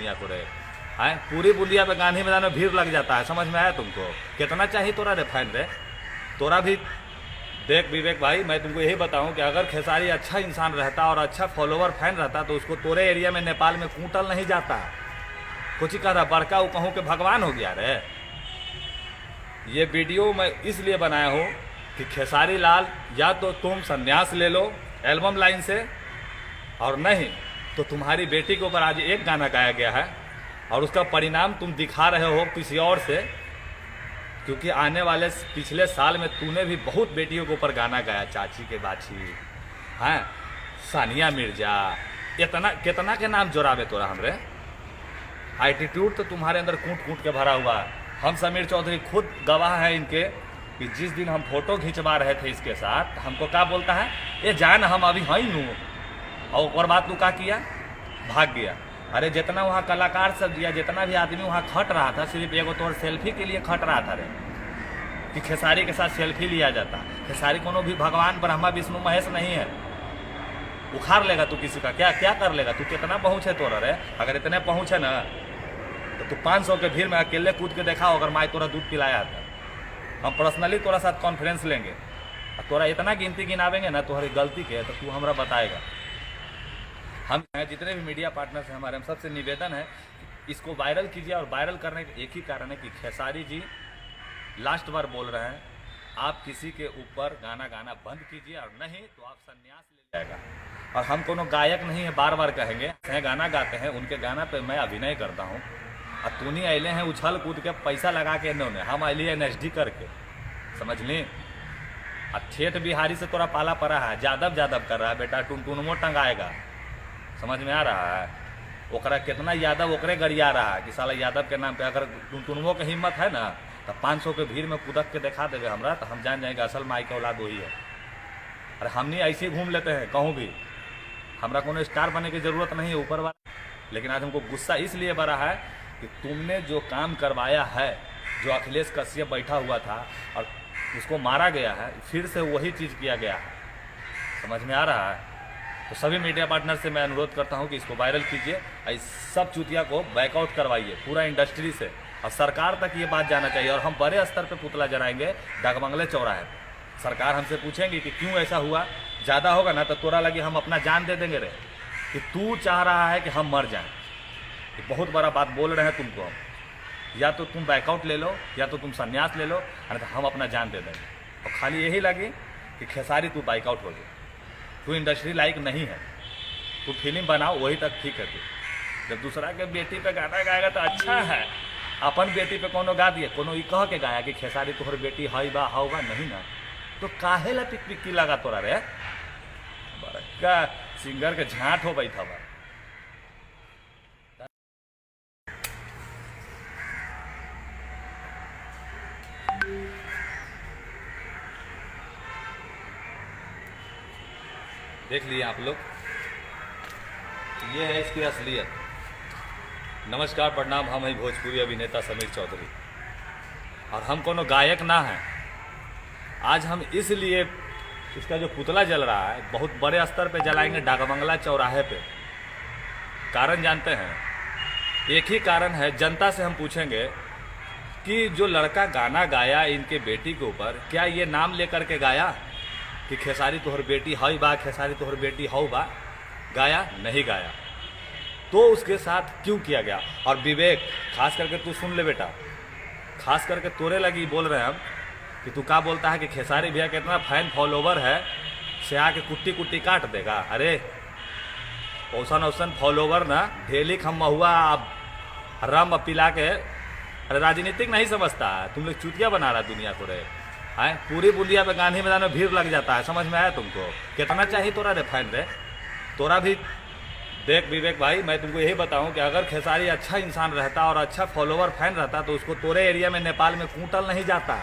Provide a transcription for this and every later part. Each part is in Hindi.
दुनिया को रे। हैं पूरी बुंदिया पे गांधी मैदान में भीड़ लग जाता है, समझ में आया तुमको? कितना चाहिए तोरा रे फैन रे? तोरा भी देख विवेक भाई, मैं तुमको यही बताऊं कि अगर खेसारी अच्छा इंसान रहता और अच्छा फॉलोवर फैन रहता तो उसको तोरे एरिया में नेपाल में कूटल नहीं जाता। कुछ ही कह रहा बड़का वो कहूँ कि भगवान हो गया रे। ये वीडियो मैं इसलिए बनाया हूँ कि खेसारी लाल या तो तुम संन्यास ले लो एल्बम लाइन से, और नहीं तो तुम्हारी बेटी के ऊपर आज एक गाना गाया गया है और उसका परिणाम तुम दिखा रहे हो किसी और से, क्योंकि आने वाले पिछले साल में तूने भी बहुत बेटियों के ऊपर गाना गाया, चाची के बाछी, हैं सानिया मिर्जा, इतना कितना के नाम जोड़ावे तोरा हमरे। एटीट्यूड तो तुम्हारे अंदर कूट कूट के भरा हुआ है। हम समीर चौधरी खुद गवाह हैं इनके कि जिस दिन हम फोटो खिंचवा रहे थे इसके साथ, हमको क्या बोलता है, ये जान हम अभी हैं नू, और बात तू क्या किया, भाग गया। अरे जितना वहाँ कलाकार सब दिया, जितना भी आदमी वहाँ खट रहा था, सिर्फ एगो तोर सेल्फी के लिए खट रहा था रे, कि खेसारी के साथ सेल्फी लिया जाता। खेसारी कोनो भी भगवान ब्रह्मा विष्णु महेश नहीं है, उखाड़ लेगा तू किसी का, क्या क्या कर लेगा तू? कितना पहुँच है तोरा रे? अगर इतने पहुँच है ना तो तू 500 के भीड़ में अकेले कूद के देखा अगर माई तोरा दूध पिलाया था। हम पर्सनली तोरा साथ कॉन्फ्रेंस लेंगे और तोरा इतना गिनती गिनावेंगे ना तुम्हारी गलती के, तो तू हमरा बताएगा। हम जितने भी मीडिया पार्टनर्स हैं हमारे, हम सबसे निवेदन है इसको वायरल कीजिए। और वायरल करने का एक ही कारण है कि खेसारी जी लास्ट बार बोल रहे हैं, आप किसी के ऊपर गाना गाना बंद कीजिए, और नहीं तो आप संन्यास ले जाएगा। और हम कोनो गायक नहीं है, बार बार कहेंगे, गाना गाते हैं, उनके गाना पे मैं अभिनय करता हूँ। और तूनी अले हैं उछल कूद के पैसा लगा के इन्होंने, हम अली NSD करके, समझ ली। और ठेठ बिहारी से तोरा पाला पड़ा है, जादव जादव कर रहा है बेटा, टुनटुनमो टंगाएगा, समझ में आ रहा है? ओकरा कितना यादव ओकरे गरिया रहा है कि साला यादव के नाम पे अगर टुनटुनमो के हिम्मत है ना तो 500 के भीड़ में कूदक के दिखा देवे हमरा, तो हम जान जाएंगे असल माई का औलाद वही है। अरे हमनी ऐसे ही घूम लेते हैं कहूँ भी, हमरा कोनो स्टार बनने की जरूरत नहीं है ऊपर वाला। लेकिन आज हमको गुस्सा इसलिए बढ़ा है कि तुमने जो काम करवाया है, जो अखिलेश कश्यप बैठा हुआ था और उसको मारा गया है, फिर से वही चीज़ किया गया है, समझ में आ रहा है? तो सभी मीडिया पार्टनर से मैं अनुरोध करता हूं कि इसको वायरल कीजिए, इस सब चुतिया को बैकआउट करवाइए पूरा इंडस्ट्री से, और सरकार तक ये बात जाना चाहिए। और हम बड़े स्तर पे पुतला जलाएंगे डाकबंगले चौराहे। सरकार हमसे पूछेंगी कि क्यों ऐसा हुआ, ज़्यादा होगा ना तो तोरा लगी हम अपना जान दे देंगे रे, कि तू चाह रहा है कि हम मर जाएं। बहुत बड़ा बात बोल रहे हैं तुमको हम, या तो तुम बैकआउट ले लो या तो तुम संन्यास ले लो, और तो हम अपना जान दे देंगे। और खाली यही लगी कि खेसारी तू बैकआउट हो गया, तू इंडस्ट्री लायक नहीं है, तू फिल्म बनाओ वही तक ठीक है। तू जब दूसरा के बेटी पे गाना गाएगा तो अच्छा है, अपन बेटी पे कोनो गा दिए, कोनो ई कह के गाया कि खेसारी तोहर बेटी हई बा हाउ बा, नहीं ना, तो काहे ला टिक टिक्की लगा तोरा रे? बड़का सिंगर के झांट हो बैठा बा। देख लिए आप लोग, ये है इसकी असलियत। नमस्कार प्रणाम, हम हैं भोजपुरी अभिनेता समीर चौधरी, और हम कोनो गायक ना हैं। आज हम इसलिए इसका जो पुतला जल रहा है बहुत बड़े स्तर पे जलाएंगे डाकबंगला चौराहे पे। कारण जानते हैं, एक ही कारण है, जनता से हम पूछेंगे कि जो लड़का गाना गाया इनके बेटी के ऊपर, क्या ये नाम लेकर के गाया कि खेसारी तोहर बेटी हई बा, खेसारी तोहर बेटी हौ बा? गाया? नहीं गाया। तो उसके साथ क्यों किया गया? और विवेक, खास करके तू सुन ले बेटा, खास करके तोरे लगी बोल रहे हैं हम कि तू क्या बोलता है कि खेसारी भैया के इतना फैन फॉलोवर है से आके कुट्टी कुट्टी काट देगा। अरे औसन औसन फॉलोवर ना ढेली खम्मा हुआ अब रम पिला के, अरे राजनीतिक नहीं समझता है, तुम लोग चुतिया बना रहा दुनिया को रे। हैं पूरी बुंदिया पे गांधी मैदान में भीड़ लग जाता है, समझ में आया तुमको? कितना चाहिए तोरा रे फैन रे? तोरा भी देख विवेक भाई, मैं तुमको यही बताऊं कि अगर खेसारी अच्छा इंसान रहता और अच्छा फॉलोवर फैन रहता तो उसको तोरे एरिया में नेपाल में कूटल नहीं जाता।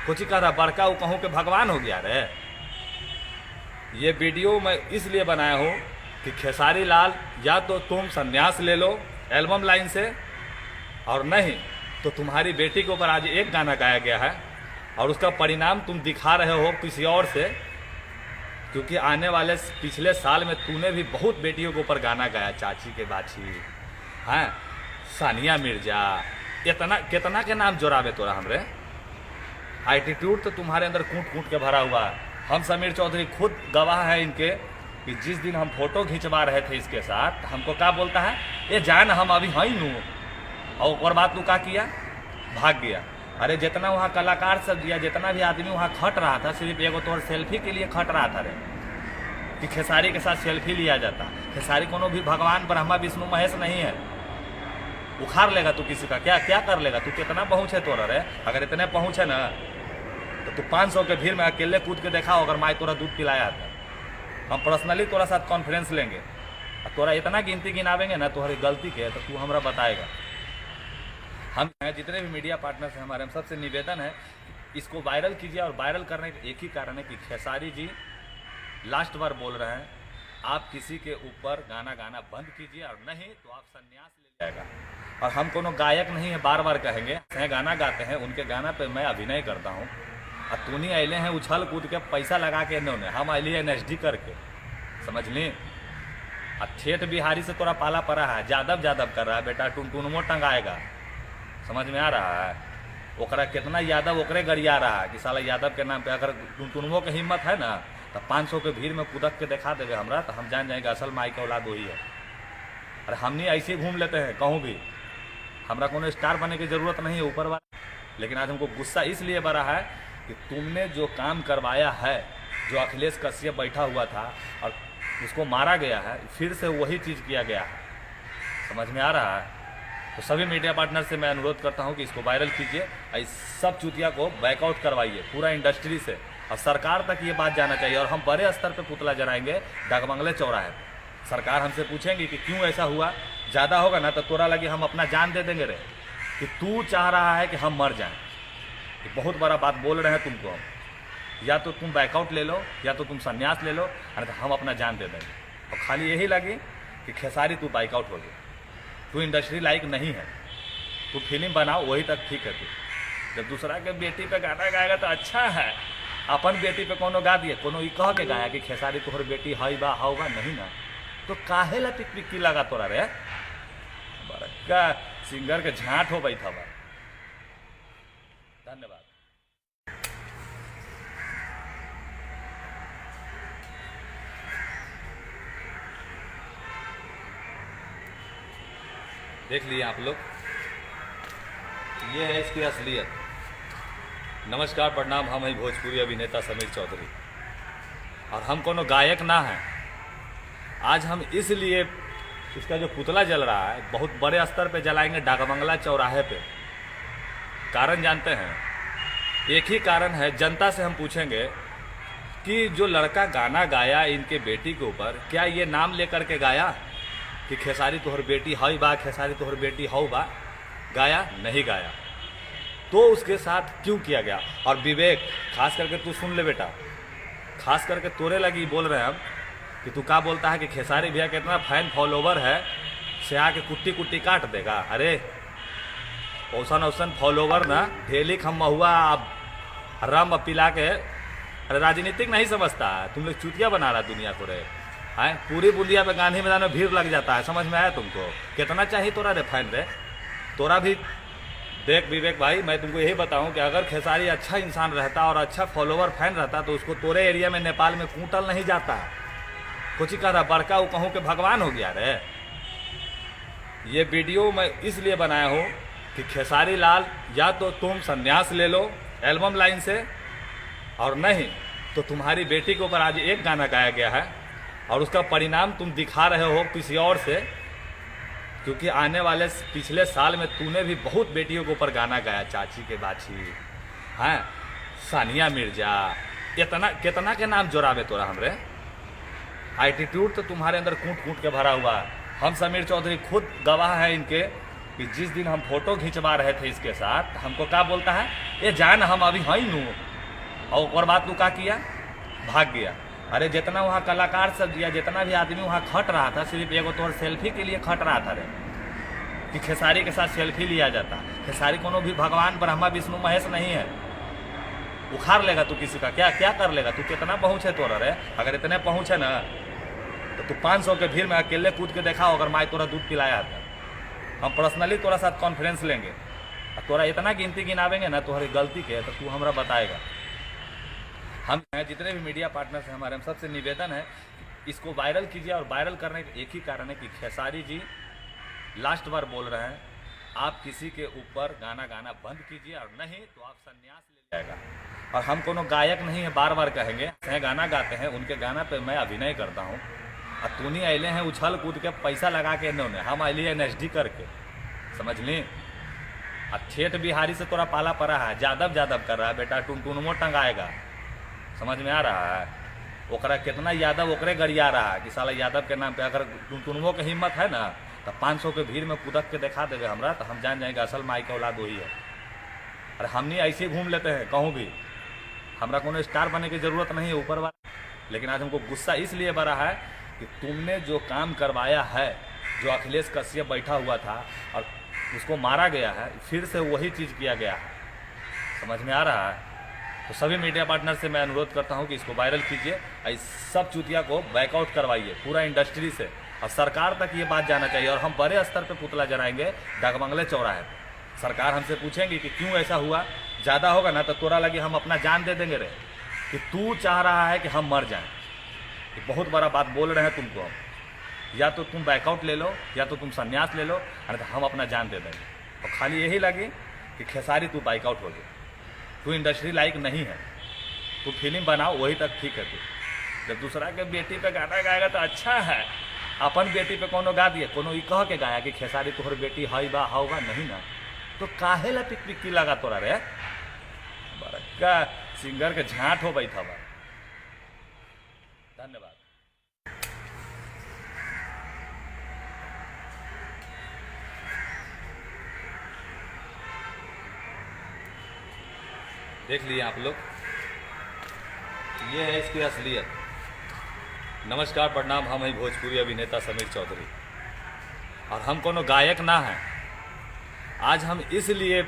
कुछ ही कह रहा बड़का वो कहूँ कि भगवान हो गया रे। ये वीडियो मैं इसलिए बनाया हूँ कि खेसारी लाल या तो तुम संन्यास ले लो एल्बम लाइन से, और नहीं तो तुम्हारी बेटी के ऊपर आज एक गाना गाया गया है और उसका परिणाम तुम दिखा रहे हो किसी और से, क्योंकि आने वाले पिछले साल में तूने भी बहुत बेटियों के ऊपर गाना गाया, चाची के बाछी, हाँ, सानिया मिर्जा, इतना कितना के नाम जोड़ावे तोरा हमरे। एटीट्यूड तो तुम्हारे अंदर कूट कूट के भरा हुआ है। हम समीर चौधरी खुद गवाह है इनके कि जिस दिन हम फोटो खिंचवा रहे थे इसके साथ, हमको क्या बोलता है, ये जान हम अभी हैं नू, और बात तू क्या किया, भाग गया। अरे जितना वहाँ कलाकार सब या जितना भी आदमी वहाँ खट रहा था, सिर्फ एगो तोर सेल्फी के लिए खट रहा था रे, कि खेसारी के साथ सेल्फी लिया जाता। खेसारी कोनो भी भगवान ब्रह्मा विष्णु महेश नहीं है, उखाड़ लेगा तू किसी का, क्या क्या कर लेगा तू, कितना पहुँच है तोरा रे। अगर इतने पहुँच है ना तो तू 500 के भीड़ में अकेले कूद के देखा, अगर माई तोरा दूध पिलाया था, हम पर्सनली तोरा साथ कॉन्फ्रेंस लेंगे और तोरा इतना गिनती गिनावेंगे ना तुम्हारी गलती के, तो तू हमरा बताएगा। हम जितने भी मीडिया पार्टनर्स हैं हमारे, हम सबसे निवेदन है इसको वायरल कीजिए। और वायरल करने का एक ही कारण है कि खेसारी जी लास्ट बार बोल रहे हैं, आप किसी के ऊपर गाना गाना बंद कीजिए, और नहीं तो आप संन्यास ले जाएगा। और हम कोनो गायक नहीं है, बार बार कहेंगे, गाना गाते हैं, उनके गाना पे मैं अभिनय करता हूँ। और तूनी अले हैं उछल कूद के पैसा लगा के इन्होंने, हम अली NSD करके, समझ ली। और ठेठ बिहारी से तोरा पाला पड़ा है, जादव जादव कर रहा है बेटा, टुनटुनमो टंगाएगा, समझ में आ रहा है। ओकरा कितना यादव ओकरे गरिया रहा है कि साला यादव के नाम पे अगर टुनटुनमो की हिम्मत है ना, तो 500 के भीड़ में कूदक के दिखा देगा हमरा, तो हम जान जाएंगे असल माई का औलाद वही है। अरे हमने ऐसे घूम लेते हैं कहूँ भी, हमरा कोनो स्टार बनने की ज़रूरत नहीं है ऊपर वाला। लेकिन आज हमको गुस्सा इसलिए बड़ा है कि तुमने जो काम करवाया है, जो अखिलेश कश्यप बैठा हुआ था और उसको मारा गया है, फिर से वही चीज़ किया गया है, समझ में आ रहा है। तो सभी मीडिया पार्टनर से मैं अनुरोध करता हूं कि इसको वायरल कीजिए, इस सब चुतिया को बैकआउट करवाइए पूरा इंडस्ट्री से, और सरकार तक ये बात जाना चाहिए। और हम बड़े स्तर पे पुतला जलाएंगे डाकबंगले चौराहे पर। सरकार हमसे पूछेंगी कि क्यों ऐसा हुआ, ज़्यादा होगा ना तो तोरा लगी हम अपना जान दे देंगे रे, कि तू चाह रहा है कि हम मर जाएं। ये बहुत बड़ा बात बोल रहे हैं तुमको हम, या तो तुम बैकआउट ले लो या तो तुम संन्यास ले लो, अरे तो हम अपना जान दे देंगे। और खाली यही लगी कि खेसारी तू बैकआउट हो गया, तू इंडस्ट्री लायक नहीं है, तू फिल्म बनाओ वही तक ठीक है। तू जब दूसरा के बेटी पे गाना गाएगा तो अच्छा है, अपन बेटी पे कोनो गा दिए, कोनो कह के गाया कि खेसारी तोहर बेटी हई बा हाउ बा, नहीं ना, तो काहे ला टिक टिक की लगा तोरा रे, बड़का सिंगर के झांट हो बैठा बा। धन्यवाद। देख लिए आप लोग, ये है इसकी असलियत। नमस्कार प्रणाम, हम हैं भोजपुरी अभिनेता समीर चौधरी, और हम कोनो गायक ना हैं। आज हम इसलिए इसका जो पुतला जल रहा है बहुत बड़े स्तर पे जलाएंगे डाकबंगला चौराहे पे। कारण जानते हैं, एक ही कारण है, जनता से हम पूछेंगे कि जो लड़का गाना गाया इनके बेटी के ऊपर, क्या ये नाम लेकर के गाया कि खेसारी तोहर बेटी हई बा, खेसारी तोहर बेटी हौ बा, गाया? नहीं गाया। तो उसके साथ क्यों किया गया? और विवेक, खास करके तू सुन ले बेटा, खास करके तोरे लगी बोल रहे हैं हम कि तू क्या बोलता है कि खेसारी भैया के इतना फैन फॉलोवर है, से आके कुट्टी कुट्टी काट देगा। अरे औसन औसन फॉलोवर ना ढेली खम्मा हुआ अब रम पिला के, अरे राजनीतिक नहीं समझता है, तुम लोग चुतिया बना रहा दुनिया को रे। हैं पूरी बुंदिया पे गांधी मैदान में भीड़ लग जाता है, समझ में आया तुमको? कितना चाहिए तोरा रे फैन रे? तोरा भी देख विवेक भाई, मैं तुमको यही बताऊं कि अगर खेसारी अच्छा इंसान रहता और अच्छा फॉलोवर फैन रहता तो उसको तोरे एरिया में नेपाल में कूटल नहीं जाता। कुछ ही कह रहा बड़का वो कहूँ कि भगवान हो गया रे। ये वीडियो मैं इसलिए बनाया हूँ कि खेसारी लाल, या तो तुम संन्यास ले लो एल्बम लाइन से, और नहीं तो तुम्हारी बेटी के ऊपर आज एक गाना गाया गया है और उसका परिणाम तुम दिखा रहे हो किसी और से, क्योंकि आने वाले पिछले साल में तूने भी बहुत बेटियों के ऊपर गाना गाया, चाची के बाछी, हैं सानिया मिर्जा, कितना के नाम जोड़ावे तोरा हमरे। एटीट्यूड तो तुम्हारे अंदर कूट कूट के भरा हुआ है। हम समीर चौधरी खुद गवाह है इनके कि जिस दिन हम फोटो खिंचवा रहे थे इसके साथ, हमको क्या बोलता है, ये जान हम अभी हैं नू, और बात तू क्या किया, भाग गया। अरे जितना वहाँ कलाकार सब या जितना भी आदमी वहाँ खट रहा था, सिर्फ एगो तोर सेल्फी के लिए खट रहा था रे, कि खेसारी के साथ सेल्फी लिया जाता। खेसारी कोनो भी भगवान ब्रह्मा विष्णु महेश नहीं है, उखाड़ लेगा तू किसी का, क्या क्या कर लेगा तू, कितना पहुँच है तोरा रे। अगर इतने पहुँच है ना तो तू 500 के भीड़ में अकेले कूद के देखा, अगर माई तोरा दूध पिलाया था, हम पर्सनली तोरा साथ कॉन्फ्रेंस लेंगे और तोरा इतना गिनती गिनावेंगे ना तुम्हारी गलती के, तो तू हमरा बताएगा। हम जितने भी मीडिया पार्टनर्स हैं हमारे, हम सबसे निवेदन है इसको वायरल कीजिए। और वायरल करने का एक ही कारण है कि खेसारी जी लास्ट बार बोल रहे हैं, आप किसी के ऊपर गाना गाना बंद कीजिए और नहीं तो आप संन्यास ले जाएगा। और हम कोनो गायक नहीं है, बार बार कहेंगे, गाना गाते हैं, उनके गाना पे मैं अभिनय करता हूँ। और तूनी अले हैं उछल कूद के पैसा लगा के इन्होंने, हम अलिए NSD करके, समझ ली। और ठेठ बिहारी से तोरा पाला पड़ा है, जादव जादव कर रहा है बेटा, टुनटुनमो टंगाएगा, समझ में आ रहा है। ओकरा कितना यादव ओकरे गरिया रहा है कि साला यादव के नाम पे अगर टुनटुनमो के हिम्मत है ना तो 500 के भीड़ में कूदक के दिखा देवे हमरा, तो हम जान जाएंगे असल माई का औलाद वही है। अरे हमनी ऐसे घूम लेते हैं कहूँ भी, हमरा कोनो स्टार बनने की ज़रूरत नहीं है ऊपर वाला। लेकिन आज हमको गुस्सा इसलिए बढ़ा है कि तुमने जो काम करवाया है, जो अखिलेश कश्यप बैठा हुआ था और उसको मारा गया है, फिर से वही चीज़ किया गया है, समझ में आ रहा है। तो सभी मीडिया पार्टनर से मैं अनुरोध करता हूं कि इसको वायरल कीजिए, इस सब चुतिया को बैकआउट करवाइए पूरा इंडस्ट्री से, और सरकार तक ये बात जाना चाहिए। और हम बड़े स्तर पे पुतला जलाएंगे डाकबंगले चौराहे पे। सरकार हमसे पूछेंगी कि क्यों ऐसा हुआ, ज़्यादा होगा ना तो तोरा लगी हम अपना जान दे देंगे रे, कि तू चाह रहा है कि हम मर जाएं। ये बहुत बड़ा बात बोल रहे हैं तुमको हम, या तो तुम बैकआउट ले लो या तो तुम संन्यास ले लो, अरे तो हम अपना जान दे देंगे। और खाली यही लगी कि खेसारी तू बैकआउट हो गया, तू इंडस्ट्री लायक नहीं है, तू फिल्म बनाओ वही तक ठीक है। तू जब दूसरा के बेटी पे गाना गाएगा तो अच्छा है, अपन बेटी पे कोनो गा दिए, कोनो ई कह के गाया कि खेसारी तोहर बेटी हई बा हाउ बा, नहीं ना, तो काहे ला पिक पिक्की लगा तोरा रे, बड़का सिंगर के झांट हो बैठा बा। धन्यवाद। देख लिए आप लोग, ये है इसकी असलियत। नमस्कार प्रणाम, हम हैं भोजपुरी अभिनेता समीर चौधरी, और हम कोनो गायक ना हैं। आज हम इसलिए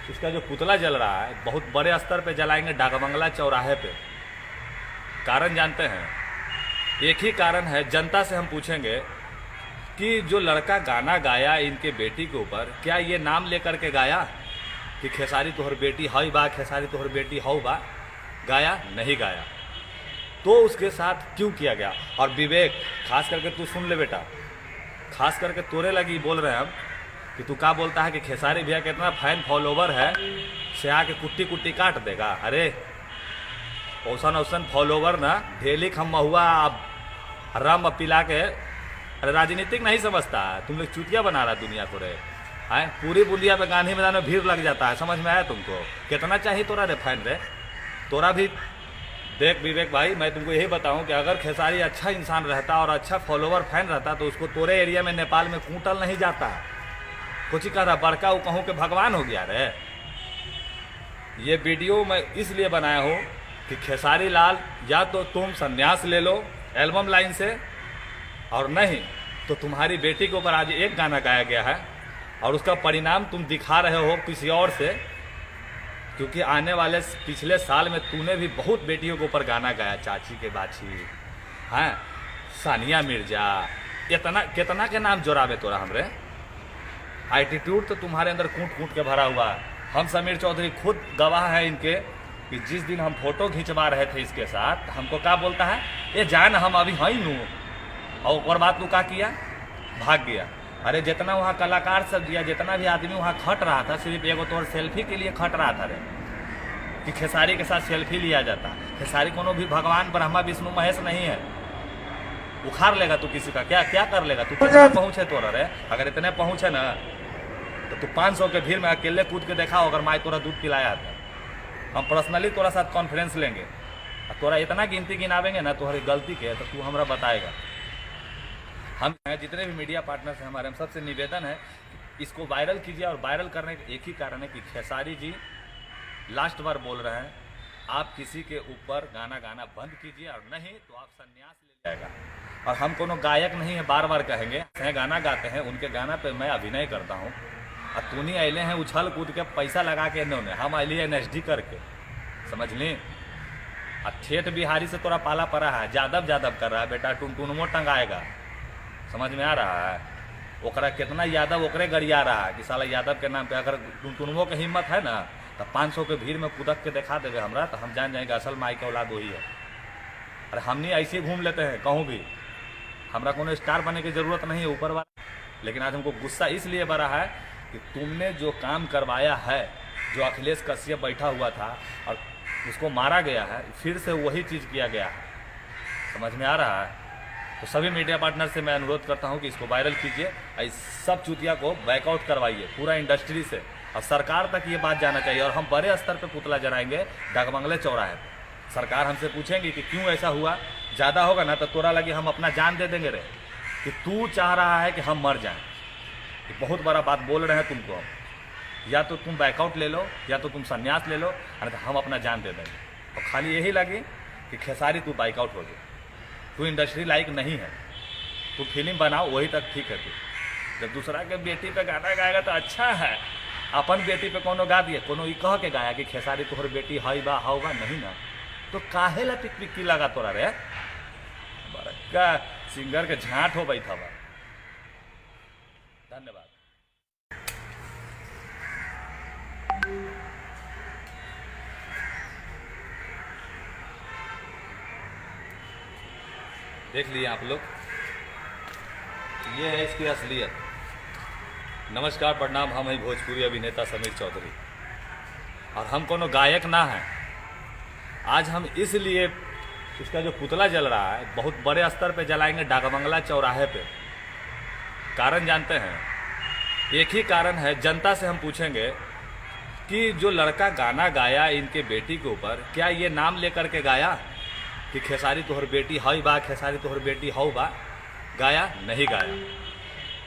इसका जो पुतला जल रहा है बहुत बड़े स्तर पे जलाएंगे डाकबंगला चौराहे पे। कारण जानते हैं, एक ही कारण है, जनता से हम पूछेंगे कि जो लड़का गाना गाया इनके बेटी के ऊपर, क्या ये नाम लेकर के गाया कि खेसारी तोहर बेटी हई बा, खेसारी तोहर बेटी हौ बा, गाया? नहीं गाया। तो उसके साथ क्यों किया गया? और विवेक, खास करके तू सुन ले बेटा, खास करके तोरे लगी बोल रहे हैं हम कि तू क्या बोलता है कि खेसारी भैया के इतना फैन फॉलोवर है से आके कुट्टी कुट्टी काट देगा। अरे औसन औसन फॉलोवर ना ढेली खम्मा हुआ अब रम पिला के, अरे राजनीतिक नहीं समझता, तुम लोग चुतिया बना रहा दुनिया को रे। है पूरी बुंदिया पे गांधी मैदान में भीड़ लग जाता है, समझ में आया तुमको? कितना चाहिए तोरा रे फैन रे? तोरा भी देख विवेक भाई, मैं तुमको यही बताऊं कि अगर खेसारी अच्छा इंसान रहता और अच्छा फॉलोवर फैन रहता तो उसको तोरे एरिया में नेपाल में कूटल नहीं जाता। कुछ कह रहा बड़का वो कहूँ कि भगवान हो गया रे। ये वीडियो मैं इसलिए बनाया हूँ कि खेसारी लाल, या तो तुम संन्यास ले लो एल्बम लाइन से, और नहीं तो तुम्हारी बेटी के ऊपर आज एक गाना गाया गया है और उसका परिणाम तुम दिखा रहे हो किसी और से, क्योंकि आने वाले पिछले साल में तूने भी बहुत बेटियों के ऊपर गाना गाया, चाची के बाछी, हाँ सानिया मिर्जा, कितना के नाम जोड़ावे तोरा हमरे। एटीट्यूड तो तुम्हारे अंदर कूट कूट के भरा हुआ है। हम समीर चौधरी खुद गवाह है इनके कि जिस दिन हम फोटो खिंचवा रहे थे इसके साथ, हमको क्या बोलता है, ये जान हम अभी हई नू, और बात तू क्या किया, भाग गया। अरे जितना वहाँ कलाकार सब दिया, जितना भी आदमी वहाँ खट रहा था, सिर्फ एगो तोर सेल्फी के लिए खट रहा था रे, कि खेसारी के साथ सेल्फी लिया जाता। खेसारी कोनो भी भगवान ब्रह्मा विष्णु महेश नहीं है, उखाड़ लेगा तू किसी का, क्या क्या कर लेगा तू? कितना पहुँचे तोरा रे? अगर इतने पहुँचे ना तो तू 500 के भीड़ में अकेले कूद के देखा अगर माई तोरा दूध पिलाया था। हम पर्सनली तोरा साथ कॉन्फ्रेंस लेंगे और तोरा इतना गिनती गिनावेंगे ना तुम्हारी गलती के, तो तू हमरा बताएगा। हम जितने भी मीडिया पार्टनर्स हैं हमारे, हम सबसे निवेदन है इसको वायरल कीजिए। और वायरल करने का एक ही कारण है कि खेसारी जी लास्ट बार बोल रहे हैं, आप किसी के ऊपर गाना गाना बंद कीजिए और नहीं तो आप संन्यास ले जाएगा। और हम कोनो गायक नहीं है, बार बार कहेंगे, गाना गाते हैं, उनके गाना पे मैं अभिनय करता हूँ। और तूनी अले हैं उछल कूद के पैसा लगा के इन्होंने, हम अलिए NSD करके, समझ ली। और ठेठ बिहारी से तोरा पाला पड़ा है, जादव जादव कर रहा है बेटा, टुनटुनमो टंगाएगा, समझ में आ रहा है। ओकरा कितना यादव ओकरे गरिया रहा कि साला यादव के नाम पे अगर टुनटुनवो के हिम्मत है ना तो 500 के भीड़ में कूदक के दिखा देवे हमरा तो हम जान जाएंगे असल माई का औलाद वही है। अरे हमनी ऐसे घूम लेते हैं कहूँ भी, हमरा कोनो स्टार बनने की ज़रूरत नहीं है ऊपर वाला। लेकिन आज हमको गुस्सा इसलिए बढ़ा है कि तुमने जो काम करवाया है, जो अखिलेश कश्यप बैठा हुआ था और उसको मारा गया है, फिर से वही चीज़ किया गया है। समझ में आ रहा है? तो सभी मीडिया पार्टनर से मैं अनुरोध करता हूं कि इसको वायरल कीजिए, इस सब चुतिया को बैकआउट करवाइए पूरा इंडस्ट्री से, और सरकार तक ये बात जाना चाहिए। और हम बड़े स्तर पे पुतला जलाएंगे डाकबंगले चौराहे पे। सरकार हमसे पूछेंगी कि क्यों ऐसा हुआ, ज़्यादा होगा ना तो तोरा लगी हम अपना जान दे देंगे रे, कि तू चाह रहा है कि हम मर जाएं। ये बहुत बड़ा बात बोल रहे हैं तुमको, या तो तुम बैकआउट ले लो या तो तुम संन्यास ले लो, नहीं तो हम अपना जान दे देंगे। और खाली यही लगी कि खेसारी तू बैकआउट हो जाए, तू इंडस्ट्री लायक नहीं है, तू फिल्म बनाओ वही तक ठीक है। तू जब दूसरा के बेटी पे गाना गाएगा तो अच्छा है, अपन बेटी पे कोनो गा दिए, कोनो कह के गाया कि खेसारी तोहर बेटी हई बा हाउ बा, नहीं ना, तो काहे ला टिक पिक्की लगा तोरा रे, बड़का सिंगर के झांट हो बैठा बा। धन्यवाद। देख लिए आप लोग, ये है इसकी असलियत। नमस्कार प्रणाम, हम हैं भोजपुरी अभिनेता समीर चौधरी, और हम कोनो गायक ना हैं। आज हम इसलिए इसका जो पुतला जल रहा है बहुत बड़े स्तर पे जलाएंगे डाकबंगला चौराहे पे। कारण जानते हैं, एक ही कारण है, जनता से हम पूछेंगे कि जो लड़का गाना गाया इनके बेटी के ऊपर, क्या ये नाम लेकर के गाया कि खेसारी तोहर बेटी हई बा, खेसारी तोहर बेटी हौ बा, गाया? नहीं गाया।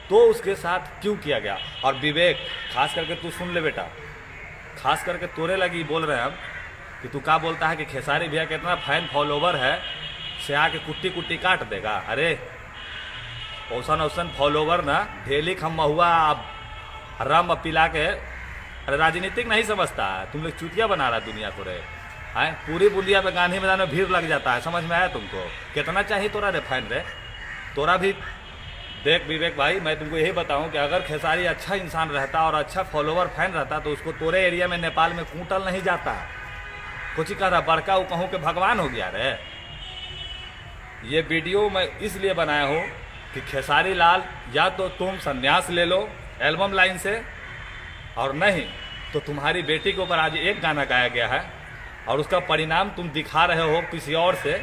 तो उसके साथ क्यों किया गया? और विवेक, खास करके तू सुन ले बेटा, खास करके तोरे लगी बोल रहे हैं हम कि तू क्या बोलता है कि खेसारी भैया के इतना फैन फॉलोवर है से आके कुट्टी कुट्टी काट देगा। अरे औसन औसन फॉलोवर ना ढेली खम्मा हुआ अब रम पिला के, अरे राजनीतिक नहीं समझता है, तुम लोग चुतिया बना रहा दुनिया को रे। है पूरी बुंदिया पे गांधी मैदान में भीड़ लग जाता है, समझ में आया तुमको? कितना चाहिए तोरा रे फैन रे? तोरा भी देख विवेक भाई, मैं तुमको यही बताऊं कि अगर खेसारी अच्छा इंसान रहता और अच्छा फॉलोवर फैन रहता तो उसको तोरे एरिया में नेपाल में कूटल नहीं जाता। कुछ कह रहा बड़का वो कहूँ कि भगवान हो गया रे। ये वीडियो मैं इसलिए बनाया हूँ कि खेसारी लाल, या तो तुम संन्यास ले लो एल्बम लाइन से, और नहीं तो तुम्हारी बेटी के ऊपर आज एक गाना गाया गया है और उसका परिणाम तुम दिखा रहे हो किसी और से,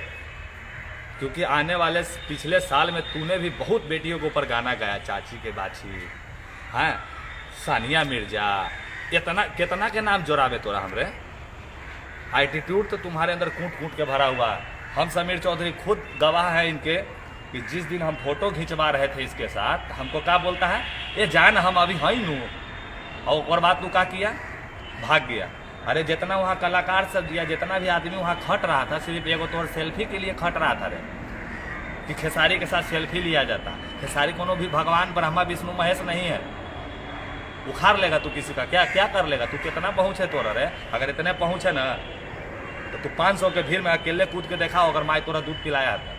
क्योंकि आने वाले पिछले साल में तूने भी बहुत बेटियों के ऊपर गाना गाया, चाची के बाछी, हाँ सानिया मिर्जा, कितना के नाम जोड़ावे तोरा हमरे। एटीट्यूड तो तुम्हारे अंदर कूट कूट के भरा हुआ है। हम समीर चौधरी खुद गवाह हैं इनके कि जिस दिन हम फोटो खिंचवा रहे थे इसके साथ, हमको क्या बोलता है, ये जान हम अभी हैं नू, और बात तू क्या किया, भाग गया। अरे जितना वहाँ कलाकार सब दिया, जितना भी आदमी वहाँ खट रहा था, सिर्फ एगो तोर सेल्फी के लिए खट रहा था रे, कि खेसारी के साथ सेल्फी लिया जाता। खेसारी कोनो भी भगवान ब्रह्मा विष्णु महेश नहीं है, उखाड़ लेगा तू किसी का, क्या क्या कर लेगा तू? कितना पहुँच है तोरा रे? अगर इतने पहुँच है ना तो तू 500 के भीड़ में अकेले कूद के देखा अगर माई तोरा दूध पिलाया था।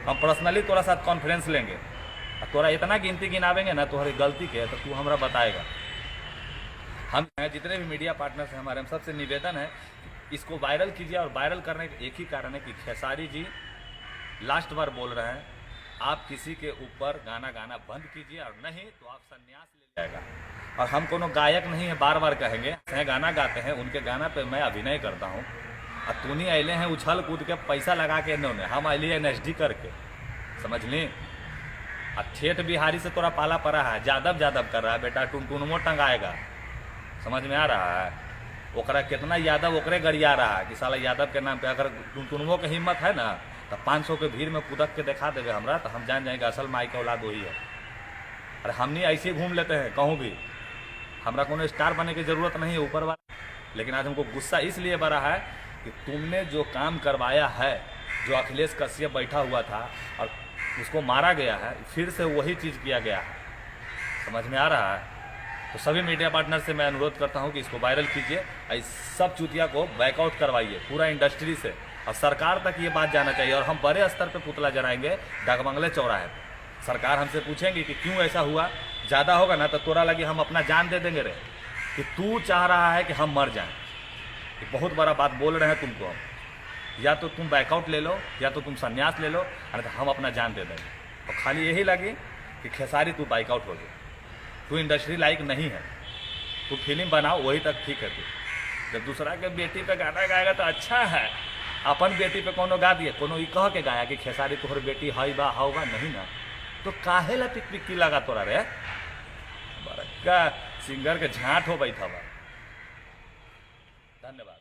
हम पर्सनली तोरा साथ कॉन्फ्रेंस लेंगे, और तोरा इतना गिनती गिनावेंगे ना तुम्हारी गलती के, तो तू हमरा बताएगा। हम जितने भी मीडिया पार्टनर्स हैं हमारे, हम सबसे निवेदन है इसको वायरल कीजिए। और वायरल करने का एक ही कारण है कि खेसारी जी लास्ट बार बोल रहे हैं, आप किसी के ऊपर गाना गाना बंद कीजिए, और नहीं तो आप संन्यास ले जाएगा। और हम कोनो गायक नहीं है, बार बार कहेंगे, गाना गाते हैं, उनके गाना पे मैं अभिनय करता हूँ, और तूनी अले हैं उछल कूद के पैसा लगा के इन्होंने, हम अली NSD करके, समझ ली। और ठेठ बिहारी से तोरा पाला पड़ा है, जादव कर रहा है बेटा, टुनटुनमो टंगाएगा, समझ में आ रहा है? ओकरा कितना यादव ओकरे गरिया रहा कि साला यादव के नाम पे अगर टुनटुनमो के हिम्मत है ना तो 500 के भीड़ में कूदक के दिखा देवे हमरा, तो हम जान जाएंगे असल माई का औलाद वही है। अरे हमनी ऐसे घूम लेते हैं कहूँ भी, हमरा कोनो स्टार बनने की ज़रूरत नहीं है ऊपर वाला। लेकिन आज हमको गुस्सा इसलिए बढ़ा है कि तुमने जो काम करवाया है, जो अखिलेश कश्यप बैठा हुआ था और उसको मारा गया है, फिर से वही चीज़ किया गया है, समझ में आ रहा है? तो सभी मीडिया पार्टनर से मैं अनुरोध करता हूं कि इसको वायरल कीजिए, इस सब चुतिया को बैकआउट करवाइए पूरा इंडस्ट्री से, और सरकार तक ये बात जाना चाहिए। और हम बड़े स्तर पे पुतला जलाएंगे डाकबंगले चौराहे पे। सरकार हमसे पूछेंगी कि क्यों ऐसा हुआ, ज़्यादा होगा ना तो तोरा लगी हम अपना जान दे देंगे रे, कि तू चाह रहा है कि हम मर जाएं। ये बहुत बड़ा बात बोल रहे हैं तुमको हम, या तो तुम बैकआउट ले लो या तो तुम संन्यास ले लो, अरे तो हम अपना जान दे देंगे। और खाली यही लगी कि खेसारी तू बैकआउट हो गया, तू इंडस्ट्री लायक नहीं है, तू फिल्म बनाओ वही तक ठीक है। तू जब दूसरा के बेटी पे गाना गाएगा तो अच्छा है, अपन बेटी पे कोनो गा दिए, कोनो ई कह के गाया कि खेसारी तोहर बेटी हई बा हाउ बा, नहीं ना, तो काहे ला पिक पिक्की लगा तोरा रे, बड़का सिंगर के झांट हो बैठा बा। धन्यवाद।